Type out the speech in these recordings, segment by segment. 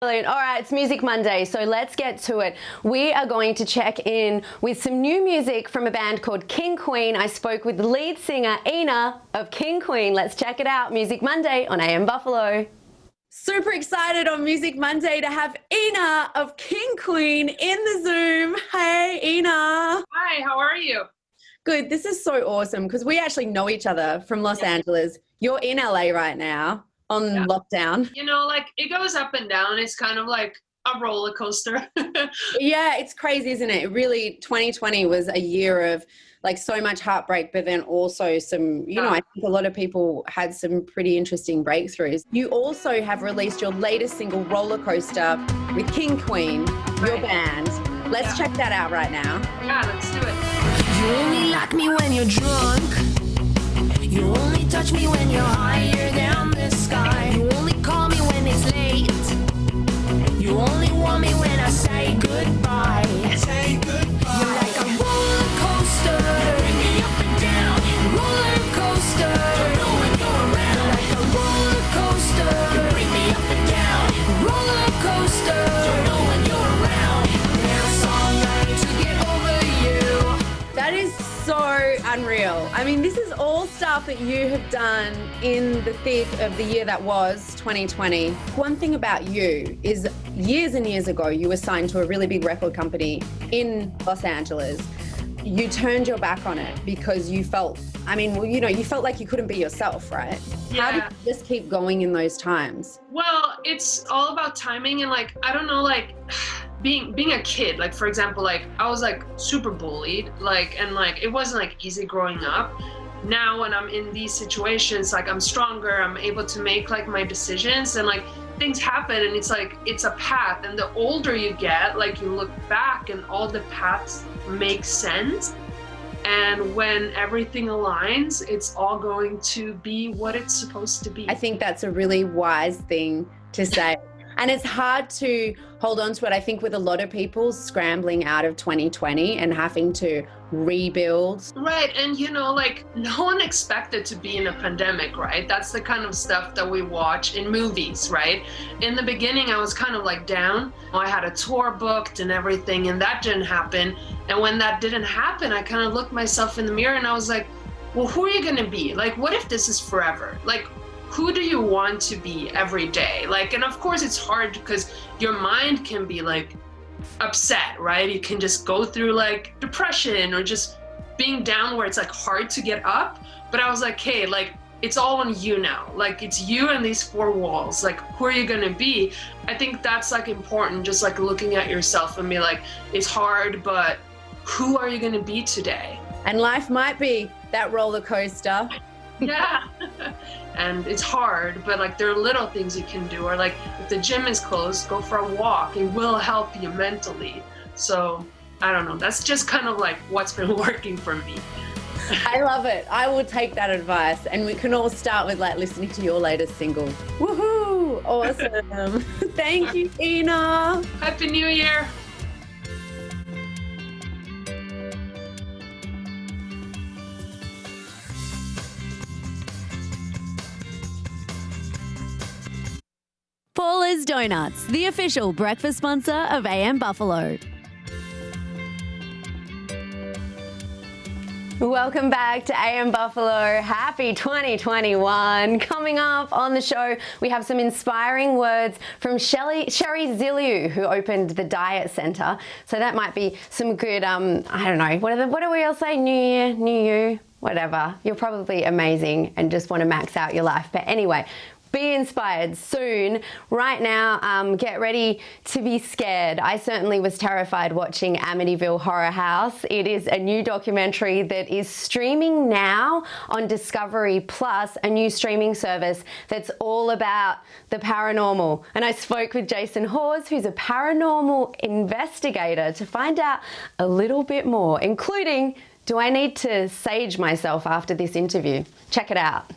Brilliant. All right, it's Music Monday, so let's get to it. We are going to check in with some new music from a band called King Queen. I spoke with the lead singer, Ina, of King Queen. Let's check it out. Music Monday on AM Buffalo. Super excited on Music Monday to have Ina of King Queen in the Zoom. Hey, Ina. Hi, how are you? Good. This is so awesome because we actually know each other from Los Angeles. You're in LA right now on lockdown. You know, like it goes up and down. It's kind of like a roller coaster. Yeah, it's crazy, isn't it? Really, 2020 was a year of like so much heartbreak, but then also some, I think a lot of people had some pretty interesting breakthroughs. You also have released your latest single, Roller Coaster, with King Queen, your band. Let's check that out right now. Yeah, let's do it. You only like me when you're drunk. You only touch me when you're higher than the sky. You only call me when it's late. You only want me when I say goodbye. Say goodbye. You're like a roller coaster. You bring me up and down. Roller coaster. Don't know when you're around. You're like a roller coaster. You bring me up and down. Roller coaster. Don't know when you're around. Dance all night to get over you. That is so unreal. I mean, this is all stuff that you have done in the thick of the year that was 2020. One thing about you is years and years ago, you were signed to a really big record company in Los Angeles. You turned your back on it because you felt, you felt like you couldn't be yourself, right? Yeah. How did you just keep going in those times? Well, it's all about timing and like, I don't know, like being a kid, like for example, like I was like super bullied, and it wasn't like easy growing up. Now when I'm in these situations, like I'm stronger, I'm able to make like my decisions and like things happen and it's like, it's a path. And the older you get, like you look back and all the paths make sense. And when everything aligns, it's all going to be what it's supposed to be. I think that's a really wise thing to say. And it's hard to hold on to it. I think with a lot of people scrambling out of 2020 and having to rebuild. Right. And like no one expected to be in a pandemic, right? That's the kind of stuff that we watch in movies, right? In the beginning, I was kind of like down. I had a tour booked and everything, and that didn't happen. And when that didn't happen, I kind of looked myself in the mirror and I was like, well, who are you going to be? Like, what if this is forever? Like, who do you want to be every day? Like, and of course it's hard because your mind can be like upset, right? You can just go through like depression or just being down where it's like hard to get up. But I was like, hey, like it's all on you now. Like it's you and these four walls. Like who are you gonna be? I think that's like important, just like looking at yourself and be like, it's hard, but who are you gonna be today? And life might be that roller coaster. Yeah. And it's hard, but like there are little things you can do, or like if the gym is closed, go for a walk. It will help you mentally. So I don't know, that's just kind of like what's been working for me. I love it. I will take that advice, and we can all start with like listening to your latest single. Woohoo! Awesome. Thank you, Ina. Happy New Year. Paula's Donuts, the official breakfast sponsor of AM Buffalo. Welcome back to AM Buffalo. Happy 2021. Coming up on the show, we have some inspiring words from Sherry Ziliu, who opened the Diet Center. So that might be some good, I don't know, what do we all say? New year, new you, whatever. You're probably amazing and just want to max out your life. But anyway, be inspired soon. Right now, get ready to be scared. I certainly was terrified watching Amityville Horror House. It is a new documentary that is streaming now on Discovery Plus, a new streaming service that's all about the paranormal. And I spoke with Jason Hawes, who's a paranormal investigator, to find out a little bit more, including, do I need to sage myself after this interview? Check it out.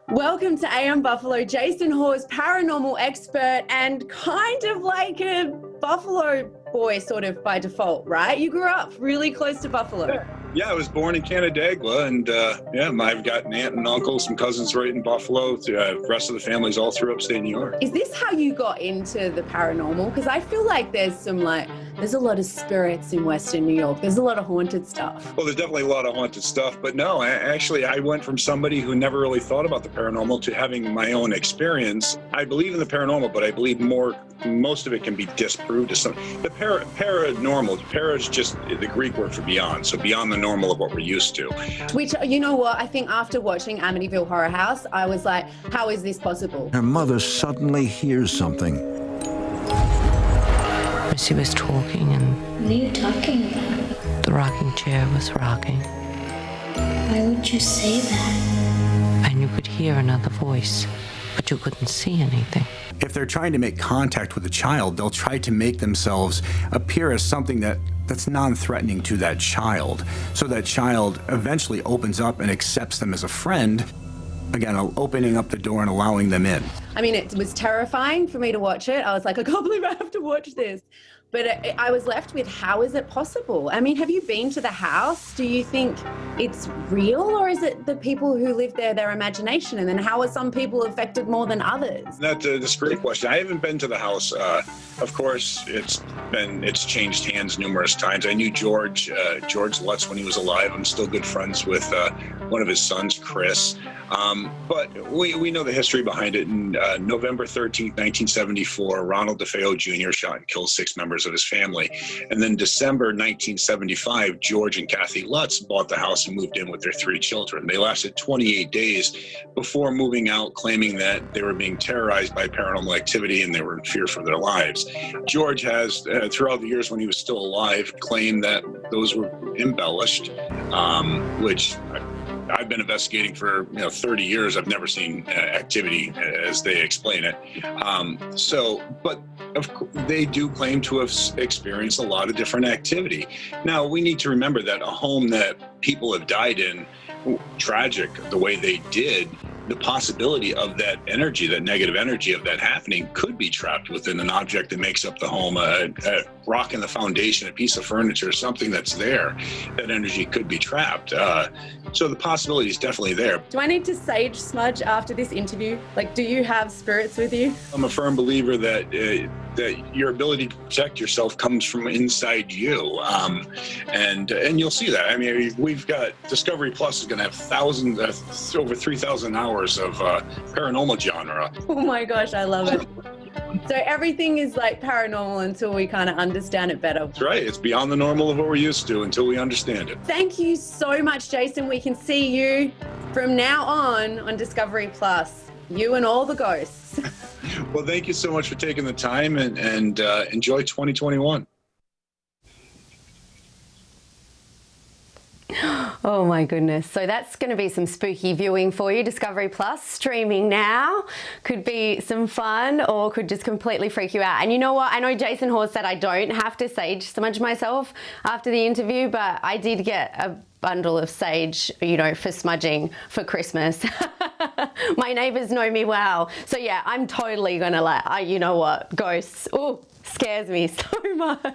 Welcome to AM Buffalo. Jason Hawes, paranormal expert and kind of like a Buffalo boy sort of by default, right? You grew up really close to Buffalo. Yeah, I was born in Canandaigua, and I've got an aunt and uncle, some cousins right in Buffalo. The rest of the family's all through upstate New York. Is this how you got into the paranormal? Because I feel like there's a lot of spirits in Western New York. There's a lot of haunted stuff. Well, there's definitely a lot of haunted stuff, but no, I went from somebody who never really thought about the paranormal to having my own experience. I believe in the paranormal, but I believe most of it can be disproved to some. The paranormal, para is just the Greek word for beyond, so beyond the normal of what we're used to. Which, you know what, I think after watching Amityville Horror House, I was like, how is this possible? Her mother suddenly hears something. She was talking and... What are you talking about? The rocking chair was rocking. Why would you say that? And you could hear another voice, but you couldn't see anything. If they're trying to make contact with a child, they'll try to make themselves appear as something that's non-threatening to that child. So that child eventually opens up and accepts them as a friend, again, opening up the door and allowing them in. I mean, it was terrifying for me to watch it. I was like, I can't believe I have to watch this. But I was left with, how is it possible? I mean, have you been to the house? Do you think it's real, or is it the people who live there, their imagination? And then how are some people affected more than others? That's a great question. I haven't been to the house. Of course, it's changed hands numerous times. I knew George Lutz when he was alive. I'm still good friends with one of his sons, Chris. But we know the history behind it. In November 13th, 1974, Ronald DeFeo Jr. shot and killed 6 members of his family. And then December 1975, George and Kathy Lutz bought the house and moved in with their 3 children. They lasted 28 days before moving out, claiming that they were being terrorized by paranormal activity and they were in fear for their lives. George has, throughout the years when he was still alive, claimed that those were embellished, which I've been investigating for 30 years. I've never seen activity as they explain it. But they do claim to have experienced a lot of different activity. Now, we need to remember that a home that people have died in, tragic the way they did, the possibility of that energy, that negative energy of that happening, could be trapped within an object that makes up the home, a rock in the foundation, a piece of furniture, something that's there. That energy could be trapped. So the possibility is definitely there. Do I need to sage smudge after this interview? Like, do you have spirits with you? I'm a firm believer that your ability to protect yourself comes from inside you, and you'll see that. I mean, we've got Discovery Plus is going to have over 3,000 hours of paranormal genre. Oh my gosh, I love it. So everything is like paranormal until we kind of understand it better. That's right. It's beyond the normal of what we're used to until we understand it. Thank you so much, Jason. We can see you from now on Discovery Plus. You and all the ghosts. Well, thank you so much for taking the time, and enjoy 2021. Oh my goodness. So that's going to be some spooky viewing for you. Discovery Plus streaming now. Could be some fun or could just completely freak you out. And you know what? I know Jason Hawes said I don't have to sage smudge myself after the interview, but I did get a bundle of sage, for smudging for Christmas. My neighbors know me well. So yeah, I'm totally going to you know what? Ghosts. Oh, scares me so much.